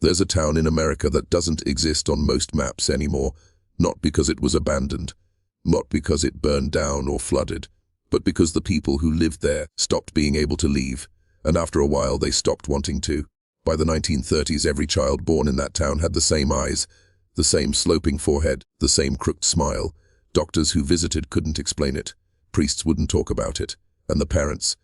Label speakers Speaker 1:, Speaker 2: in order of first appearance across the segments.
Speaker 1: There's a town in America that doesn't exist on most maps anymore, not because it was abandoned, not because it burned down or flooded, but because the people who lived there stopped being able to leave, and after a while they stopped wanting to. By the 1930s, every child born in that town had the same eyes, the same sloping forehead, the same crooked smile. Doctors who visited couldn't explain it. Priests wouldn't talk about it. And the parents,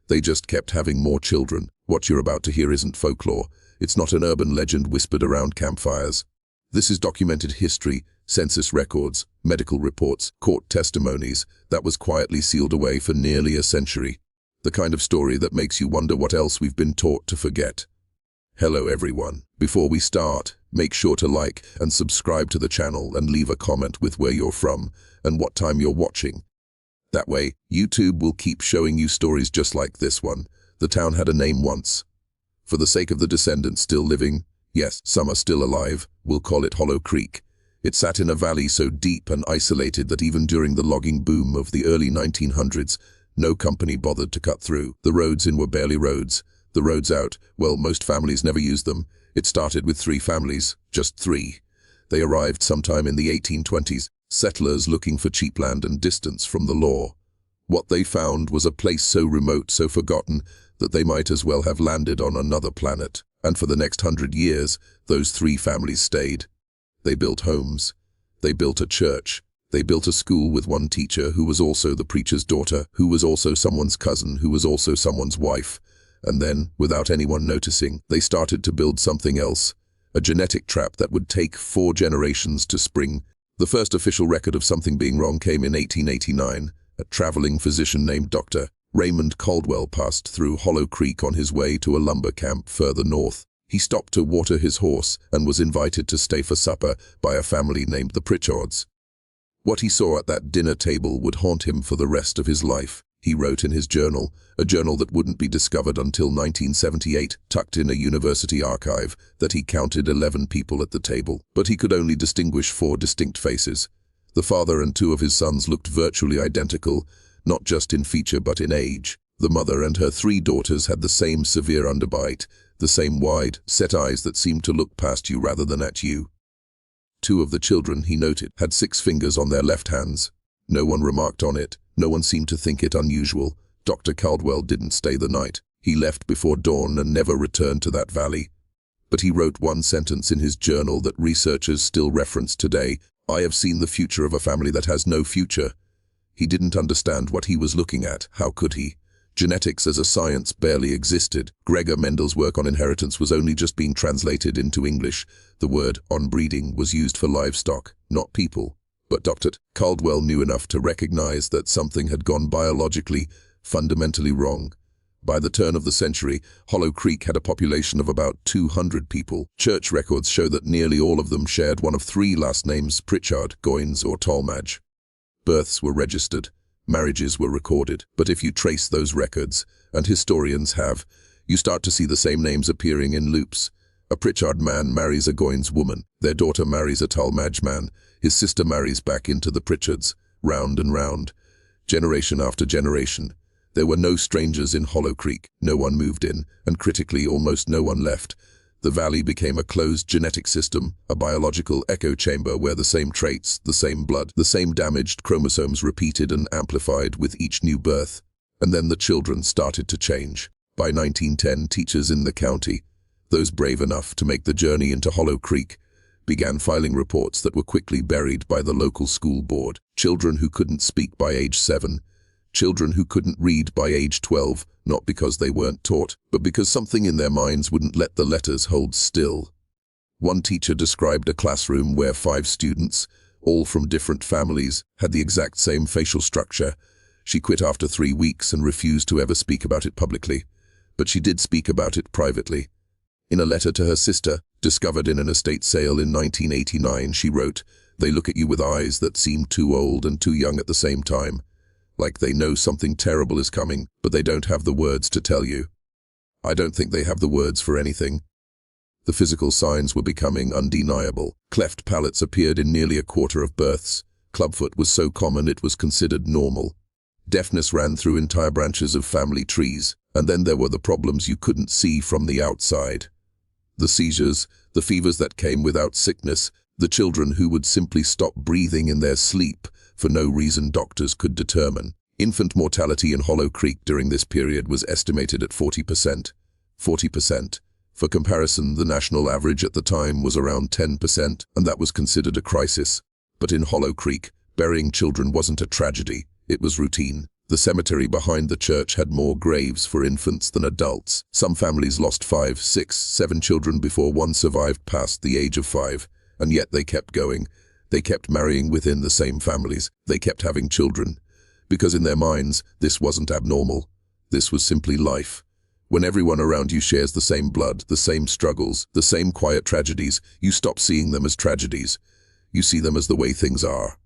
Speaker 1: they just kept having more children. What you're about to hear isn't folklore. It's not an urban legend whispered around campfires. This is documented history, census records, medical reports, court testimonies that was quietly sealed away for nearly a century. The kind of story that makes you wonder what else we've been taught to forget. Hello everyone. Before we start, make sure to like and subscribe to the channel and leave a comment with where you're from and what time you're watching. That way, YouTube will keep showing you stories just like this one. The town had a name once. For the sake of the descendants still living, yes, some are still alive, we'll call it Hollow Creek. It sat in a valley so deep and isolated that even during the logging boom of the early 1900s, no company bothered to cut through. The roads in were barely roads. The roads out, well, most families never used them. It started with 3 families, just 3. They arrived sometime in the 1820s, settlers looking for cheap land and distance from the law. What they found was a place so remote, so forgotten, that they might as well have landed on another planet. And for the next 100 years, those 3 families stayed. They built homes. They built a church. They built a school with one teacher who was also the preacher's daughter, who was also someone's cousin, who was also someone's wife. And then, without anyone noticing, they started to build something else, a genetic trap that would take 4 generations to spring. The first official record of something being wrong came in 1889. A traveling physician named Dr. Raymond Caldwell passed through Hollow Creek on his way to a lumber camp further north. He stopped to water his horse and was invited to stay for supper by a family named the Pritchards. What he saw at that dinner table would haunt him for the rest of his life. He wrote in his journal, a journal that wouldn't be discovered until 1978, tucked in a university archive, that he counted 11 people at the table, but he could only distinguish 4 distinct faces. The father and 2 of his sons looked virtually identical, not just in feature but in age. The mother and her 3 daughters had the same severe underbite, the same wide, set eyes that seemed to look past you rather than at you. 2 of the children, he noted, had 6 fingers on their left hands. No one remarked on it. No one seemed to think it unusual. Dr. Caldwell didn't stay the night. He left before dawn and never returned to that valley. But he wrote one sentence in his journal that researchers still reference today. I have seen the future of a family that has no future. He didn't understand what he was looking at. How could he? Genetics as a science barely existed. Gregor Mendel's work on inheritance was only just being translated into English. The word on-breeding was used for livestock, not people. But Dr. Caldwell knew enough to recognize that something had gone biologically, fundamentally wrong. By the turn of the century, Hollow Creek had a population of about 200 people. Church records show that nearly all of them shared one of 3 last names: Pritchard, Goins, or Talmadge. Births were registered, marriages were recorded, but if you trace those records, and historians have, you start to see the same names appearing in loops. A Pritchard man marries a Goins woman, their daughter marries a Talmadge man, his sister marries back into the Pritchards, round and round, generation after generation. There were no strangers in Hollow Creek, no one moved in, and critically almost no one left. The valley became a closed genetic system, a biological echo chamber where the same traits, the same blood, the same damaged chromosomes repeated and amplified with each new birth. And then the children started to change. By 1910, teachers in the county, those brave enough to make the journey into Hollow Creek, began filing reports that were quickly buried by the local school board. Children who couldn't speak by age 7, children who couldn't read by age 12, not because they weren't taught, but because something in their minds wouldn't let the letters hold still. One teacher described a classroom where 5 students, all from different families, had the exact same facial structure. She quit after 3 weeks and refused to ever speak about it publicly, but she did speak about it privately. In a letter to her sister, discovered in an estate sale in 1989, she wrote, "They look at you with eyes that seem too old and too young at the same time, like they know something terrible is coming, but they don't have the words to tell you." I don't think they have the words for anything. The physical signs were becoming undeniable. Cleft palates appeared in nearly a quarter of births. Clubfoot was so common it was considered normal. Deafness ran through entire branches of family trees, and then there were the problems you couldn't see from the outside. The seizures, the fevers that came without sickness, the children who would simply stop breathing in their sleep for no reason doctors could determine. Infant mortality in Hollow Creek during this period was estimated at 40%. 40%. For comparison, the national average at the time was around 10%, and that was considered a crisis. But in Hollow Creek, burying children wasn't a tragedy, it was routine. The cemetery behind the church had more graves for infants than adults. Some families lost 5, 6, 7 children before one survived past the age of 5, and yet they kept going. They kept marrying within the same families. They kept having children. Because in their minds, this wasn't abnormal. This was simply life. When everyone around you shares the same blood, the same struggles, the same quiet tragedies, you stop seeing them as tragedies. You see them as the way things are.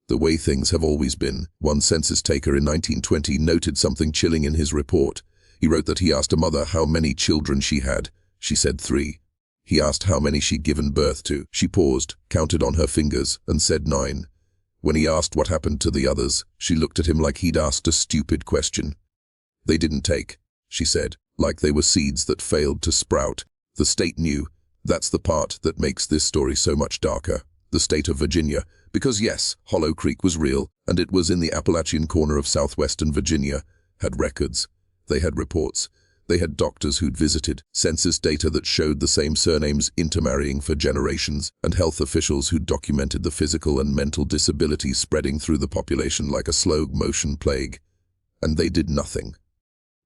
Speaker 1: The way things have always been. One census taker in 1920 noted something chilling in his report. He wrote that he asked a mother how many children she had. She said 3. He asked how many she'd given birth to. She paused, counted on her fingers, and said 9. When he asked what happened to the others, she looked at him like he'd asked a stupid question. They didn't take, she said, like they were seeds that failed to sprout. The state knew. That's the part that makes this story so much darker. The state of Virginia. Because yes, Hollow Creek was real, and it was in the Appalachian corner of southwestern Virginia, had records. They had reports. They had doctors who'd visited, census data that showed the same surnames intermarrying for generations, and health officials who'd documented the physical and mental disabilities spreading through the population like a slow-motion plague. And they did nothing.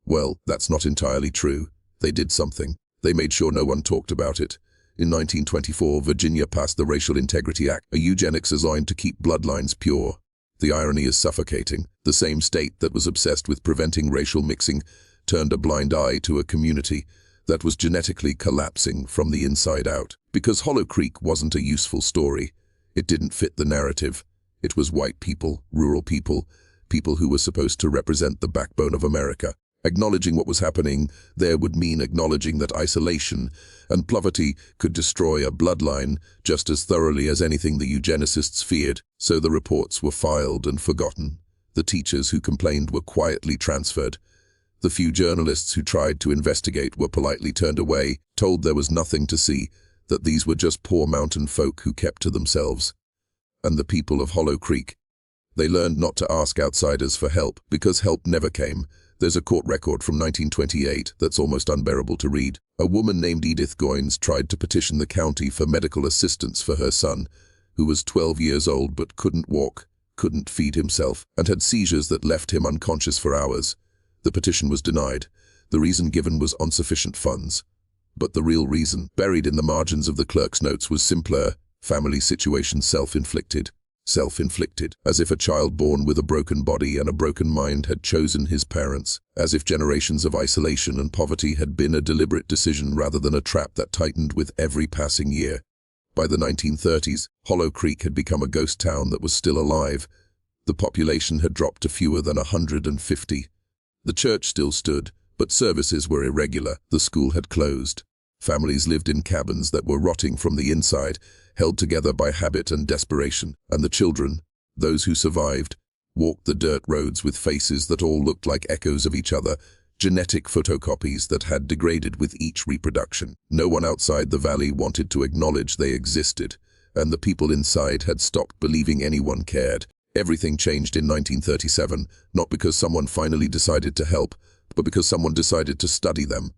Speaker 1: Well, that's not entirely true. They did something. They made sure no one talked about it. In 1924, Virginia passed the Racial Integrity Act, a eugenics designed to keep bloodlines pure. The irony is suffocating. The same state that was obsessed with preventing racial mixing turned a blind eye to a community that was genetically collapsing from the inside out. Because Hollow Creek wasn't a useful story. It didn't fit the narrative. It was white people, rural people, people who were supposed to represent the backbone of America. Acknowledging what was happening there would mean acknowledging that isolation and poverty could destroy a bloodline just as thoroughly as anything the eugenicists feared. So the reports were filed and forgotten. The teachers who complained were quietly transferred. The few journalists who tried to investigate were politely turned away, told there was nothing to see, that these were just poor mountain folk who kept to themselves. And the people of Hollow Creek. They learned not to ask outsiders for help, because help never came. There's a court record from 1928 that's almost unbearable to read. A woman named Edith Goines tried to petition the county for medical assistance for her son, who was 12 years old but couldn't walk, couldn't feed himself, and had seizures that left him unconscious for hours. The petition was denied. The reason given was insufficient funds. But the real reason, buried in the margins of the clerk's notes, was simpler: family situation self-inflicted. Self-inflicted, as if a child born with a broken body and a broken mind had chosen his parents, as if generations of isolation and poverty had been a deliberate decision rather than a trap that tightened with every passing year. By the 1930s, Hollow Creek had become a ghost town that was still alive. The population had dropped to fewer than 150. The church still stood, but services were irregular. The school had closed. Families lived in cabins that were rotting from the inside, held together by habit and desperation, and the children, those who survived, walked the dirt roads with faces that all looked like echoes of each other, genetic photocopies that had degraded with each reproduction. No one outside the valley wanted to acknowledge they existed, and the people inside had stopped believing anyone cared. Everything changed in 1937, not because someone finally decided to help, but because someone decided to study them.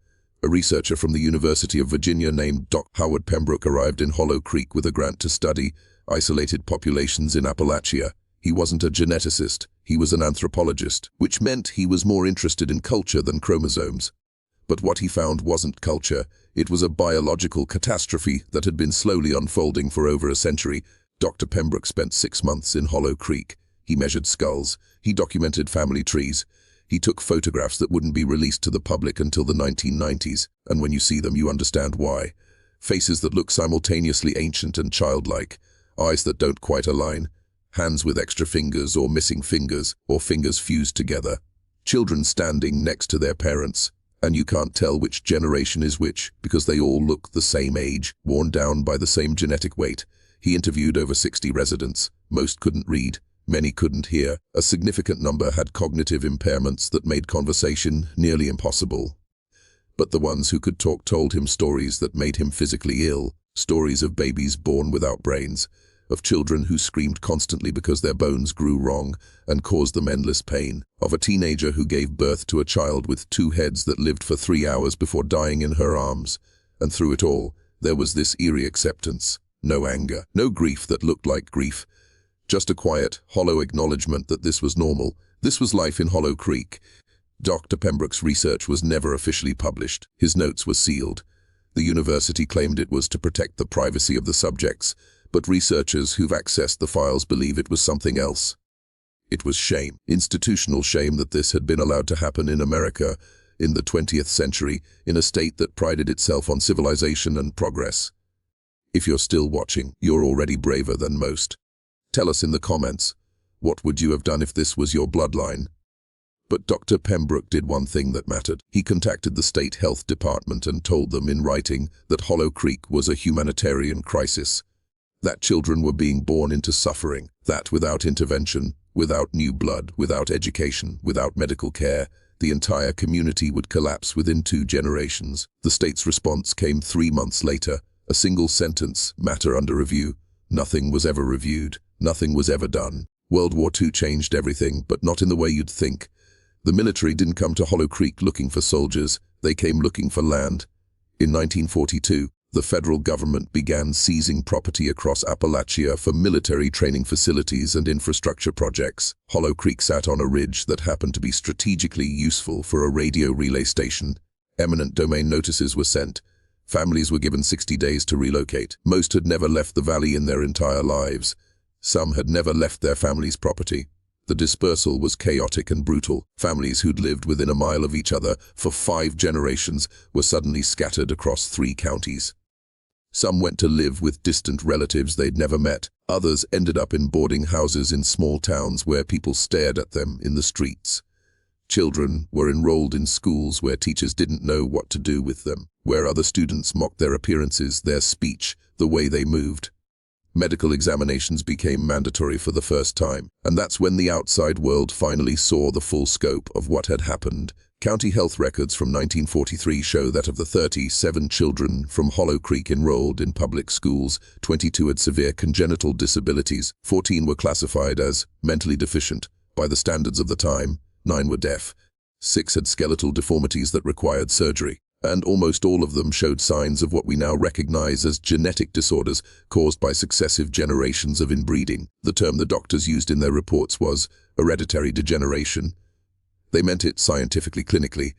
Speaker 1: A researcher from the University of Virginia named Dr. Howard Pembroke arrived in Hollow Creek with a grant to study isolated populations in Appalachia. He wasn't a geneticist, he was an anthropologist, which meant he was more interested in culture than chromosomes. But what he found wasn't culture, it was a biological catastrophe that had been slowly unfolding for over a century. Dr. Pembroke spent 6 months in Hollow Creek. He measured skulls, he documented family trees, he took photographs that wouldn't be released to the public until the 1990s, and when you see them you understand why. Faces that look simultaneously ancient and childlike, eyes that don't quite align, hands with extra fingers or missing fingers, or fingers fused together, children standing next to their parents, and you can't tell which generation is which because they all look the same age, worn down by the same genetic weight. He interviewed over 60 residents. Most couldn't read. Many couldn't hear. A significant number had cognitive impairments that made conversation nearly impossible. But the ones who could talk told him stories that made him physically ill, stories of babies born without brains, of children who screamed constantly because their bones grew wrong and caused them endless pain, of a teenager who gave birth to a child with 2 heads that lived for 3 hours before dying in her arms. And through it all, there was this eerie acceptance. No anger, no grief that looked like grief. Just a quiet, hollow acknowledgement that this was normal. This was life in Hollow Creek. Dr. Pembroke's research was never officially published. His notes were sealed. The university claimed it was to protect the privacy of the subjects, but researchers who've accessed the files believe it was something else. It was shame, institutional shame, that this had been allowed to happen in America in the 20th century, in a state that prided itself on civilization and progress. If you're still watching, you're already braver than most. Tell us in the comments, what would you have done if this was your bloodline? But Dr. Pembroke did one thing that mattered. He contacted the state health department and told them in writing that Hollow Creek was a humanitarian crisis, that children were being born into suffering, that without intervention, without new blood, without education, without medical care, the entire community would collapse within 2 generations. The state's response came 3 months later, a single sentence, matter under review. Nothing was ever reviewed. Nothing was ever done. World War II changed everything, but not in the way you'd think. The military didn't come to Hollow Creek looking for soldiers. They came looking for land. In 1942, the federal government began seizing property across Appalachia for military training facilities and infrastructure projects. Hollow Creek sat on a ridge that happened to be strategically useful for a radio relay station. Eminent domain notices were sent. Families were given 60 days to relocate. Most had never left the valley in their entire lives. Some had never left their family's property. The dispersal was chaotic and brutal. Families who'd lived within a mile of each other for 5 generations were suddenly scattered across 3 counties. Some went to live with distant relatives they'd never met. Others ended up in boarding houses in small towns where people stared at them in the streets. Children were enrolled in schools where teachers didn't know what to do with them, where other students mocked their appearances, their speech, the way they moved. Medical examinations became mandatory for the first time, and that's when the outside world finally saw the full scope of what had happened. County health records from 1943 show that of the 37 children from Hollow Creek enrolled in public schools, 22 had severe congenital disabilities, 14 were classified as mentally deficient by the standards of the time, 9 were deaf, 6 had skeletal deformities that required surgery, and almost all of them showed signs of what we now recognize as genetic disorders caused by successive generations of inbreeding. The term the doctors used in their reports was hereditary degeneration. They meant it scientifically, clinically,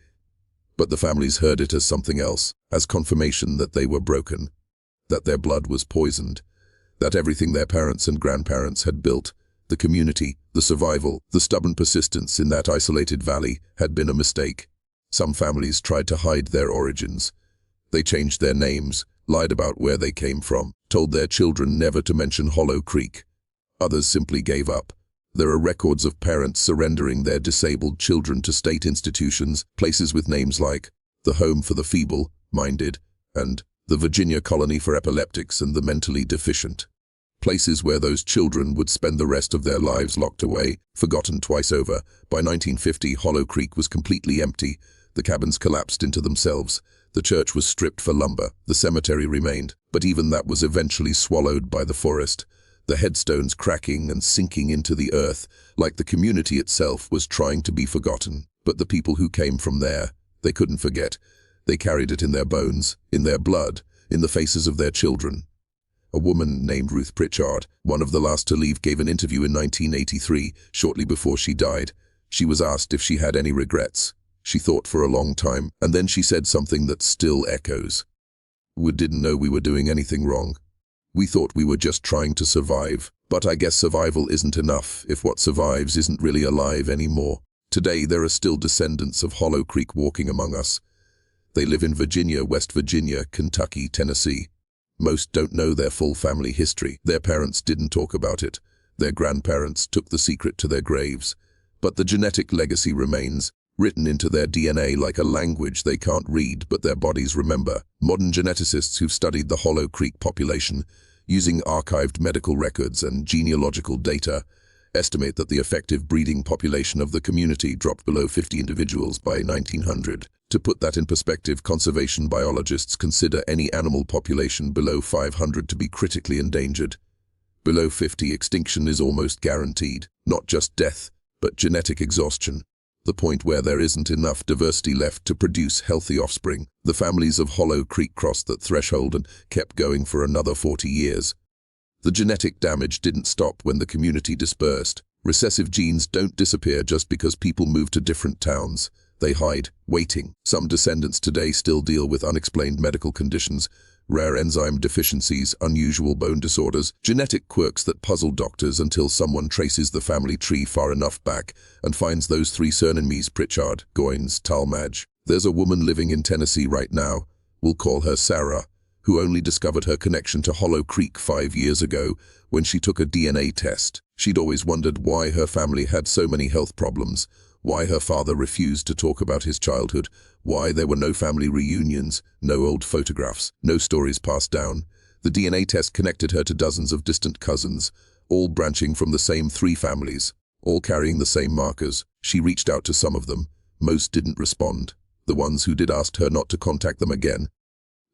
Speaker 1: but the families heard it as something else, as confirmation that they were broken, that their blood was poisoned, that everything their parents and grandparents had built, the community, the survival, the stubborn persistence in that isolated valley, had been a mistake. Some families tried to hide their origins. They changed their names, lied about where they came from, told their children never to mention Hollow Creek. Others simply gave up. There are records of parents surrendering their disabled children to state institutions, places with names like the Home for the Feeble-Minded and the Virginia Colony for Epileptics and the Mentally Deficient. Places where those children would spend the rest of their lives locked away, forgotten twice over. By 1950, Hollow Creek was completely empty. The cabins collapsed into themselves. The church was stripped for lumber. The cemetery remained, but even that was eventually swallowed by the forest. The headstones cracking and sinking into the earth, like the community itself was trying to be forgotten. But the people who came from there, they couldn't forget. They carried it in their bones, in their blood, in the faces of their children. A woman named Ruth Pritchard, one of the last to leave, gave an interview in 1983, shortly before she died. She was asked if she had any regrets. She thought for a long time, and then she said something that still echoes. We didn't know we were doing anything wrong. We thought we were just trying to survive. But I guess survival isn't enough if what survives isn't really alive anymore. Today there are still descendants of Hollow Creek walking among us. They live in Virginia, West Virginia, Kentucky, Tennessee. Most don't know their full family history. Their parents didn't talk about it. Their grandparents took the secret to their graves. But the genetic legacy remains, written into their DNA like a language they can't read but their bodies remember. Modern geneticists who've studied the Hollow Creek population, using archived medical records and genealogical data, estimate that the effective breeding population of the community dropped below 50 individuals by 1900. To put that in perspective, conservation biologists consider any animal population below 500 to be critically endangered. Below 50, extinction is almost guaranteed. Not just death, but genetic exhaustion. The point where there isn't enough diversity left to produce healthy offspring. The families of Hollow Creek crossed that threshold and kept going for another 40 years. The genetic damage didn't stop when the community dispersed. Recessive genes don't disappear just because people move to different towns. They hide, waiting. Some descendants today still deal with unexplained medical conditions, rare enzyme deficiencies, unusual bone disorders, genetic quirks that puzzle doctors until someone traces the family tree far enough back and finds those three surnames: Pritchard, Goins, Talmadge. There's a woman living in Tennessee right now, we'll call her Sarah, who only discovered her connection to Hollow Creek 5 years ago when she took a DNA test. She'd always wondered why her family had so many health problems, why her father refused to talk about his childhood, why there were no family reunions, no old photographs, no stories passed down. The DNA test connected her to dozens of distant cousins, all branching from the same 3 families, all carrying the same markers. She reached out to some of them. Most didn't respond. The ones who did asked her not to contact them again.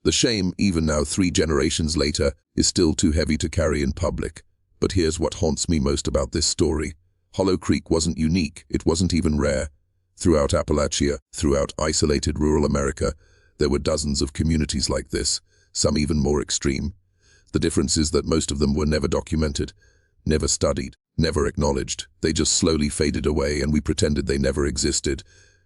Speaker 1: The shame, even now 3 generations later, is still too heavy to carry in public. But here's what haunts me most about this story. Hollow Creek wasn't unique, it wasn't even rare. Throughout Appalachia, throughout isolated rural America, there were dozens of communities like this, some even more extreme. The difference is that most of them were never documented, never studied, never acknowledged. They just slowly faded away and we pretended they never existed.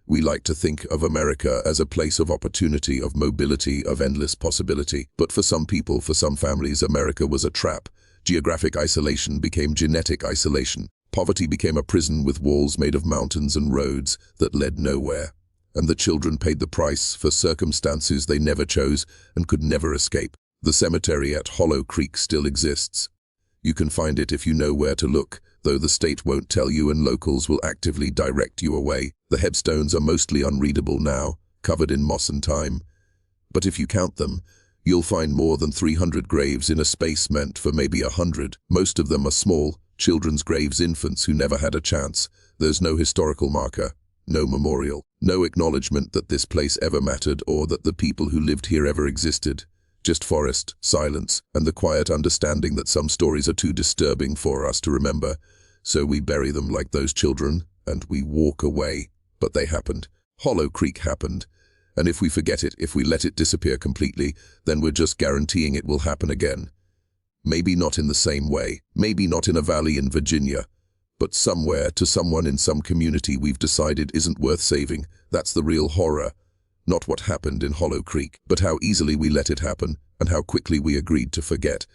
Speaker 1: We like to think of America as a place of opportunity, of mobility, of endless possibility. But for some people, for some families, America was a trap. Geographic isolation became genetic isolation. Poverty became a prison with walls made of mountains and roads that led nowhere. And the children paid the price for circumstances they never chose and could never escape. The cemetery at Hollow Creek still exists. You can find it if you know where to look, though the state won't tell you and locals will actively direct you away. The headstones are mostly unreadable now, covered in moss and time. But if you count them, you'll find more than 300 graves in a space meant for maybe 100. Most of them are small, children's graves, infants who never had a chance. There's no historical marker, no memorial, no acknowledgement that this place ever mattered or that the people who lived here ever existed. Just forest, silence, and the quiet understanding that some stories are too disturbing for us to remember. So we bury them like those children, and we walk away. But they happened. Hollow Creek happened. And if we forget it, if we let it disappear completely, then we're just guaranteeing it will happen again. Maybe not in the same way, maybe not in a valley in Virginia, but somewhere, to someone in some community we've decided isn't worth saving. That's the real horror. Not what happened in Hollow Creek, but how easily we let it happen, and how quickly we agreed to forget.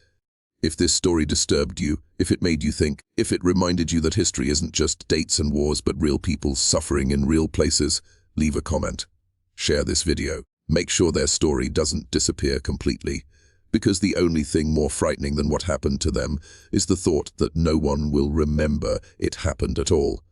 Speaker 1: If this story disturbed you, if it made you think, if it reminded you that history isn't just dates and wars but real people suffering in real places, leave a comment. Share this video. Make sure their story doesn't disappear completely. Because the only thing more frightening than what happened to them is the thought that no one will remember it happened at all.